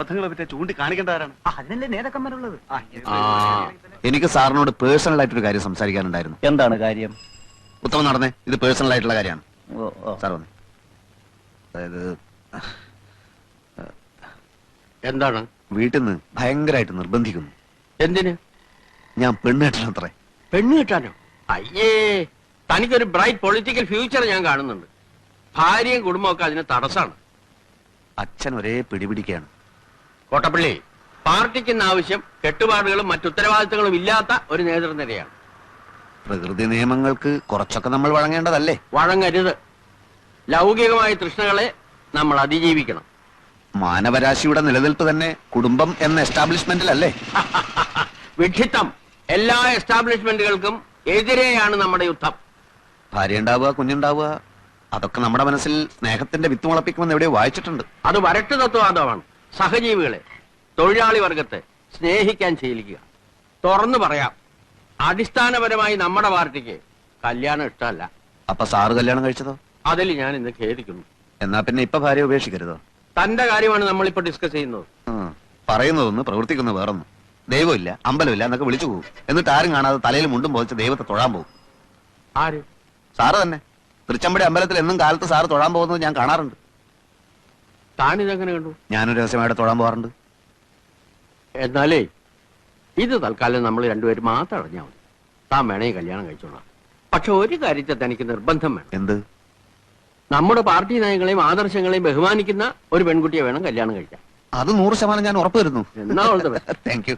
അബദ്ധങ്ങളെ പറ്റി ചൂണ്ടി കാണിക്കേണ്ടവരാണ്. അതിനല്ലേ നേതാക്കന്മാരുള്ളത്. എനിക്ക് സാറിനോട് പേഴ്സണൽ ആയിട്ടൊരു കാര്യം സംസാരിക്കാനുണ്ടായിരുന്നു. എന്താണ് കാര്യം? ഉത്തമം നടന്നേ, ഇത് പേഴ്സണൽ ആയിട്ടുള്ള കാര്യമാണ്. സാർ വന്നേ. അതായത് എന്താണ്? വീട്ടിൽ നിന്ന് ഭയങ്കരമായിട്ട് നിർബന്ധിക്കുന്നു. എന്തിന്? ഞാൻ പെണ്ണ് കെട്ടണത്രേ. പെണ്ണ് കിട്ടാനോ? അയ്യേ, തനിക്കൊരു ബ്രൈറ്റ് പൊളിറ്റിക്കൽ ഫ്യൂച്ചർ ഞാൻ കാണുന്നുണ്ട്. ഭാര്യയും കുടുംബമൊക്കെ അതിന് തടസ്സാണ്. അച്ഛൻ ഒരേ പിടിപിടിക്കുകയാണ്. കോട്ടപ്പള്ളി, പാർട്ടിക്കുന്ന ആവശ്യം കെട്ടുപാടുകളും മറ്റുത്തരവാദിത്തങ്ങളും ഇല്ലാത്ത ഒരു നേതൃനിരയാണ്. പ്രകൃതി നിയമങ്ങൾക്ക് കുറച്ചൊക്കെ നമ്മൾ വഴങ്ങേണ്ടതല്ലേ? വഴങ്ങരുത്. ലൗകികമായ തൃഷ്ണകളെ നമ്മൾ അതിജീവിക്കണം. മാനവരാശിയുടെ നിലനിൽപ്പ് തന്നെ കുടുംബം എന്ന എസ്റ്റാബ്ലിഷ്മെന്റിലല്ലേ? വിഡ്ഢിത്തം. എല്ലാ എസ്റ്റാബ്ലിഷ്മെന്റുകൾക്കും എതിരെയാണ് നമ്മുടെ യുദ്ധം. ഭാര്യ ഉണ്ടാവുക, കുഞ്ഞുണ്ടാവുക, അതൊക്കെ നമ്മുടെ മനസ്സിൽ സ്നേഹത്തിന്റെ വിത്ത് മുളപ്പിക്കുമെന്ന് എവിടെയോ വായിച്ചിട്ടുണ്ട്. അത് വരട്ട് തത്വവാദമാണ്. സഹജീവികളെ, തൊഴിലാളി വർഗത്തെ സ്നേഹിക്കാൻ ശീലിക്കുക. തുറന്നു പറയാം, അടിസ്ഥാനപരമായി നമ്മുടെ പാർട്ടിക്ക് കല്യാണം ഇഷ്ടമല്ല. അപ്പൊ സാറ് കല്യാണം കഴിച്ചതോ? അതിൽ ഞാൻ ഇന്ന് ഖേദിക്കുന്നു. എന്നാ പിന്നെ ഇപ്പൊ ഭാര്യ ഉപേക്ഷിക്കരുതോ? തന്റെ കാര്യമാണ് നമ്മളിപ്പോ ഡിസ്കസ് ചെയ്യുന്നത്. പറയുന്നതൊന്ന്, പ്രവർത്തിക്കുന്ന വേറൊന്ന്. ദൈവമില്ല, അമ്പലമില്ല എന്നൊക്കെ വിളിച്ചു പോകും. എന്നിട്ട് ആരും കാണാതെ തലയിൽ മുണ്ടും പോയിച്ച് ദൈവത്തെ തൊഴാൻ പോകും. ആര്? സാറ് തന്നെ. തൃച്ചമ്പടി അമ്പലത്തിൽ എന്നും കാലത്ത് സാറ് തൊഴാൻ പോകുന്നത് ഞാൻ കാണാറുണ്ട്. താനിതെങ്ങനെ കണ്ടു? ഞാനൊരു രഹസ്യമായിട്ട് തൊഴാൻ പോകാറുണ്ട്. എന്നാലേ ഇത് തൽക്കാലം നമ്മൾ രണ്ടുപേരും മാത്രം അറിഞ്ഞാൽ മതി. താൻ വേണേ കല്യാണം കഴിച്ചോളാം. പക്ഷെ ഒരു കാര്യത്തെ തനിക്ക് നിർബന്ധം വേണം. എന്ത്? നമ്മുടെ പാർട്ടി നയങ്ങളെയും ആദർശങ്ങളെയും ബഹുമാനിക്കുന്ന ഒരു പെൺകുട്ടിയെ വേണം കല്യാണം കഴിക്കാൻ. അത് 100% ഞാൻ ഉറപ്പ് തരുന്നു. എന്നാ താങ്ക് യു.